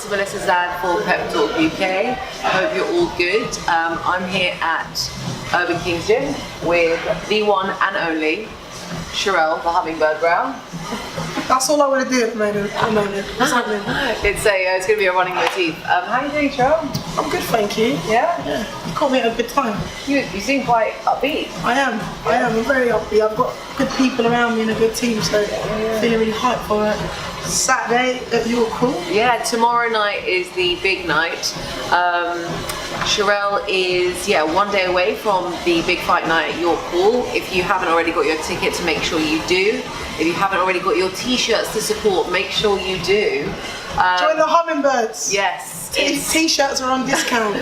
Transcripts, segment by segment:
this is Melissa Zad for Pep Talk UK. Hope you're all good. I'm here at Urban Kings Gym with the one and only Cherrelle The Hummingbird Brown. That's all I want to do at the moment. What's happening? It's going to be a running motif. How are you doing, Cherrelle? I'm good, thank you. Yeah? You caught me at a good time. You seem quite upbeat. I am. I'm very upbeat. I've got good people around me and a good team, so feeling really hyped for it. Saturday at your call. Yeah, tomorrow night is the big night. Cherrelle is one day away from the big fight night at York Hall. If you haven't already got your ticket, to make sure you do. If you haven't already got your t-shirts to support, make sure you do. Join the Hummingbirds. Yes. T-shirts are on discount.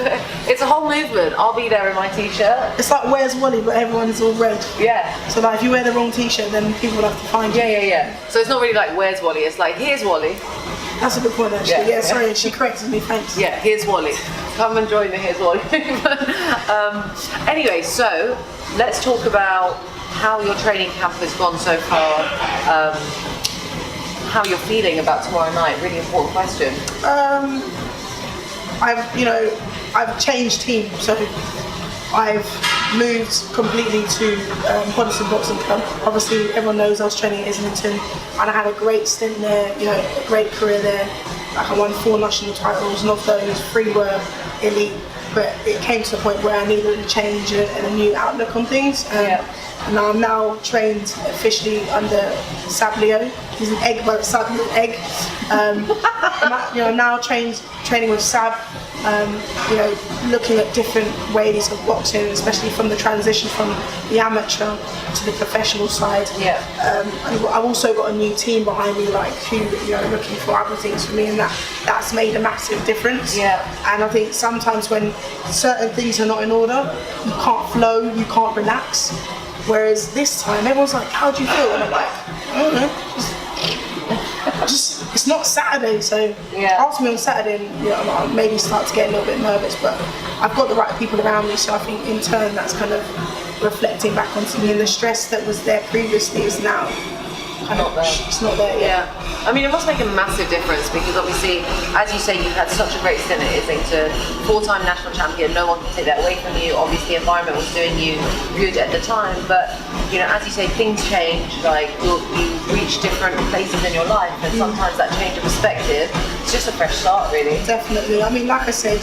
It's a whole movement. I'll be there in my t-shirt. It's like Where's Wally, but everyone's all red. Yeah. So like if you wear the wrong t-shirt, then people will have to find you. Yeah. So it's not really like Where's Wally, it's like Here's Wally. That's a good point actually. Yeah, sorry, she corrected me, thanks. Yeah, Here's Wally. Come and join the Here's Wally. Anyway, so let's talk about how your training camp has gone so far. How you're feeling about tomorrow night. Really important question. I've changed team, so I've moved completely to Hoddesdon Boxing Club. Obviously, everyone knows I was training at Islington, and I had a great stint there. A great career there. Like I won 4 national titles, and of those 3 were elite. But it came to the point where I needed a change and a new outlook on things. And I'm now trained officially under Sablio. He's an egg, but Sab is an egg. I'm now training with Sab. Looking at different ways of boxing, especially from the transition from the amateur to the professional side. I've also got a new team behind me, who looking for other things for me, and that's made a massive difference. And I think sometimes when certain things are not in order, you can't flow, you can't relax. Whereas this time, everyone's like, "How do you feel?" And I'm like, "I don't know. It's not Saturday, so ask me on Saturday, and I'll maybe start to get a little bit nervous." But I've got the right people around me, so I think in turn that's kind of reflecting back onto me, and the stress that was there previously is now it's not there yet. I mean, it must make a massive difference, because obviously, as you say, you had such a great stint at Islington, 4-time national champion. No one can take that away from you. Obviously, the environment was doing you good at the time, but as you say, things change. Like you reach different places in your life, and sometimes that change of perspective, it's just a fresh start, really. Definitely. I mean, like I said,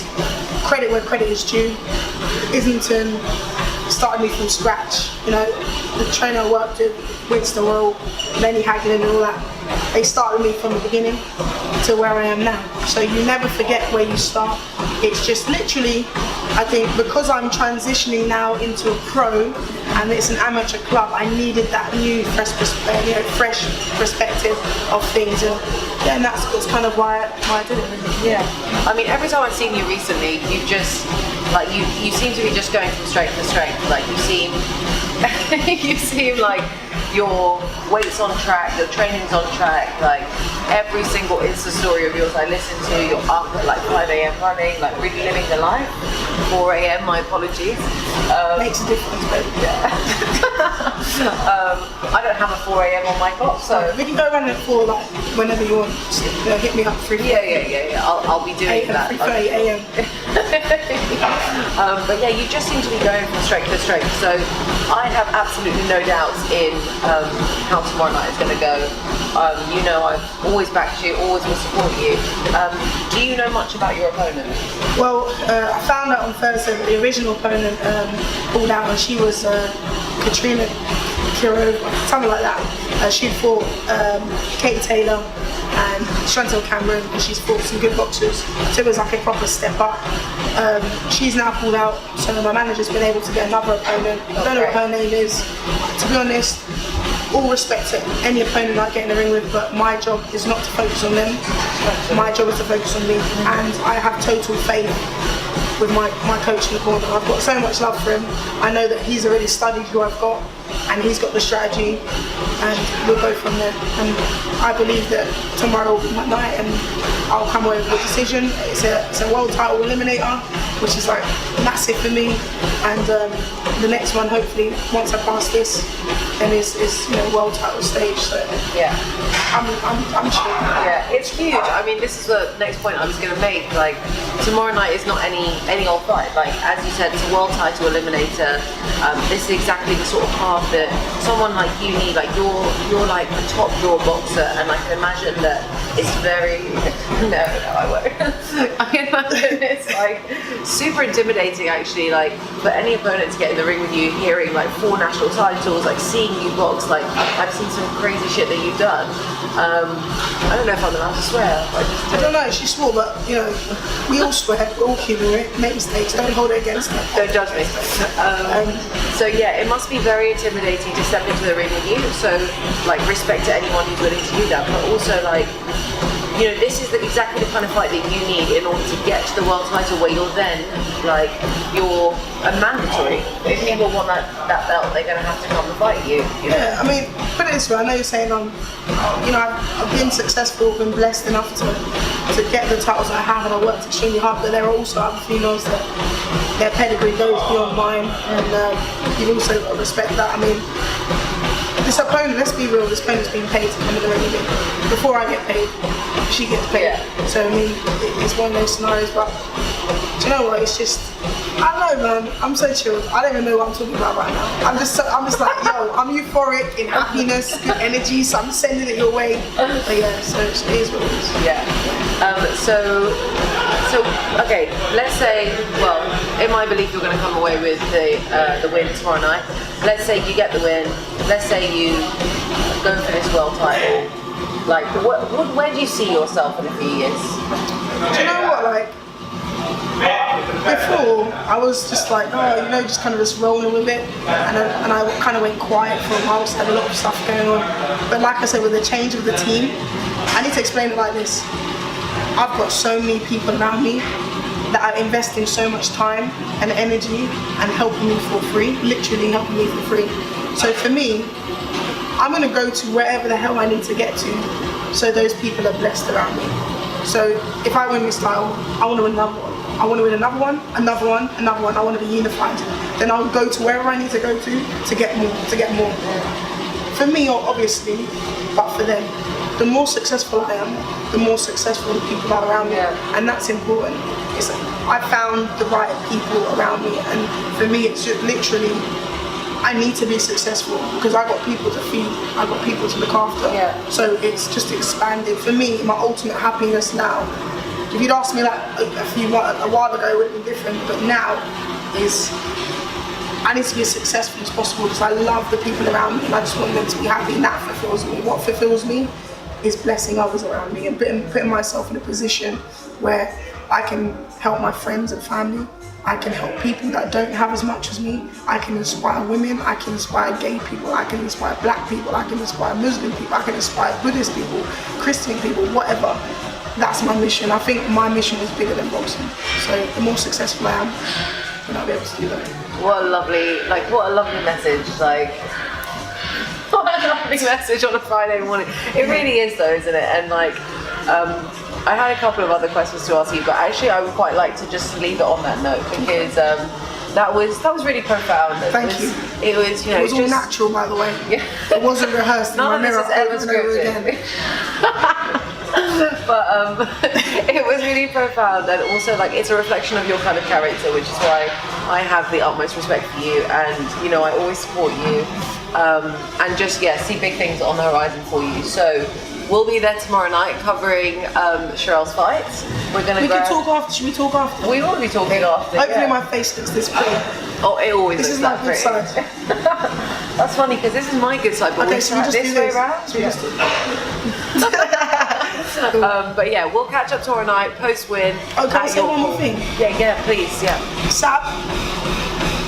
credit where credit is due. Islington started me from scratch. The trainer I worked with, Winston Royal, Lenny Haglin and all that, they started me from the beginning to where I am now. So you never forget where you start. It's just literally, I think, because I'm transitioning now into a pro and it's an amateur club, I needed that new fresh perspective of things, and that's kind of why I did it. I mean, every time I've seen you recently, you just you seem to be just going from strength to strength. Like you seem like your weight's on track, your training's on track. Like every single Insta story of yours I listen to, you're up at 5 a.m. running, really living the life. 4 a.m. my apologies. Makes a difference, baby. I don't have a 4 a.m. on my clock, so we can go run at 4 whenever you want. Just, hit me up 3. Yeah. I'll be doing that. 3:30 a.m. But you just seem to be going from strength to strength. So I have absolutely no doubts in how tomorrow night is going to go. I've always backed you, always will support you. Do you know much about your opponent? Well, I found out on Thursday that the original opponent pulled out, and she was Katrina Kirov, something like that. She'd fought Katie Taylor and Chantel Cameron, and she's fought some good boxers, so it was like a proper step up. She's now pulled out, so my manager's been able to get another opponent. I don't know what her name is. To be honest, all respect to any opponent I get in the ring with, but my job is not to focus on them. My job is to focus on me, and I have total faith with my coach in the corner. I've got so much love for him. I know that he's already studied who I've got, and he's got the strategy, and we'll go from there. And I believe that tomorrow night, and I'll come away with a decision. It's a world title eliminator, which is massive for me. And the next one, hopefully, once I pass this, than is world title stage. So yeah. I'm sure. Yeah, it's huge. I mean, this is the next point I was going to make. Like, tomorrow night is not any old fight. Like, as you said, it's a world title eliminator. This is exactly the sort of path that someone like you need. Like, you're like a top draw boxer, and I can imagine that it's very no, I won't. I can imagine it's like super intimidating, actually. Like, for any opponent to get in the ring with you, hearing like 4 national titles, like seeing you box. Like, I've seen some crazy shit that you've done. I don't know if I'm allowed to swear. I don't know, she swore, but we all swear, we're all human, we make mistakes, don't hold it against her. Don't judge me. So yeah, it must be very intimidating to step into the ring with you, so like respect to anyone who's willing to do that, but also like, this is exactly the kind of fight that you need in order to get to the world title, where you're then like, you're a mandatory. If people want that belt, they're going to have to come and fight you. Yeah, I mean, put it this way, I know you're saying I've been successful, been blessed enough to get the titles I have, and I worked extremely hard, but there are also other females that their pedigree goes beyond mine, and you've also got to respect that. I mean, this opponent, let's be real, this opponent's being paid to come in the ring with me. Before I get paid, she gets paid. Yeah. So I mean, it's one of those scenarios, but do you know what, it's just, I don't know, man, I'm so chilled. I don't even know what I'm talking about right now. I'm just like, yo, I'm euphoric in happiness, good energy, so I'm sending it your way. But yeah, so it is what it is. Yeah. So okay, let's say, well, in my belief you're going to come away with the win tomorrow night. Let's say you get the win. Let's say you go for this world title. Like, where do you see yourself in a few years? Do you know what, like, before I was just like, just kind of just rolling with it, and I kind of went quiet for a while, so I had a lot of stuff going on. But like I said, with the change of the team, I need to explain it like this. I've got so many people around me that are investing so much time and energy and helping me for free, literally helping me for free. So for me, I'm gonna go to wherever the hell I need to get to, so those people are blessed around me. So if I win this title, I want to win another one. I want to win another one, another one, another one. I want to be unified. Then I'll go to wherever I need to go to get more. For me, obviously, but for them. The more successful I am, the more successful the people are around me, and that's important. I found the right people around me, and for me, it's just literally, I need to be successful because I got people to feed, I got people to look after. Yeah. So it's just expanded. For me, my ultimate happiness now, if you'd asked me like a while ago, it would have been different, but now is, I need to be as successful as possible because I love the people around me and I just want them to be happy, and that fulfills me. What fulfills me is blessing others around me and putting myself in a position where I can help my friends and family. I can help people that don't have as much as me. I can inspire women, I can inspire gay people, I can inspire black people, I can inspire Muslim people, I can inspire Buddhist people, Christian people, whatever. That's my mission. I think my mission is bigger than boxing. So the more successful I am, then I'll be able to do that. What a lovely message. Like, what a lovely message on a Friday morning. It really is though, isn't it? And like, I had a couple of other questions to ask you, but actually I would quite like to just leave it on that note because that was really profound. Thank you. It was, it was all natural, by the way. Yeah. It wasn't rehearsed in my mirror over and over again. But it was really profound, and also like it's a reflection of your kind of character, which is why I have the utmost respect for you, and I always support you, and just see big things on the horizon for you. So we'll be there tomorrow night covering Cherrelle's fights. We can talk after. Should we talk after? We will be talking after. Hopefully my face looks this pretty. Oh, it always looks that pretty. This is my good side. That's funny because this is my good side, but okay, so we just this way around. But yeah, we'll catch up tomorrow night, post-win. Oh, can I say one more thing? Yeah, please, yeah. Sab,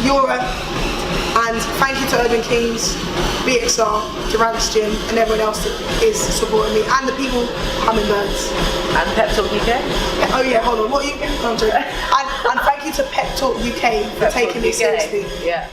Yura, and thank you to Urban Kings, BXR, Durant's Gym, and everyone else that is supporting me, and the people, Hummingbirds. And Pep Talk UK? Yeah, oh yeah, hold on, what are you? No, I'm joking. And thank you to Pep Talk UK for taking me seriously. Yeah.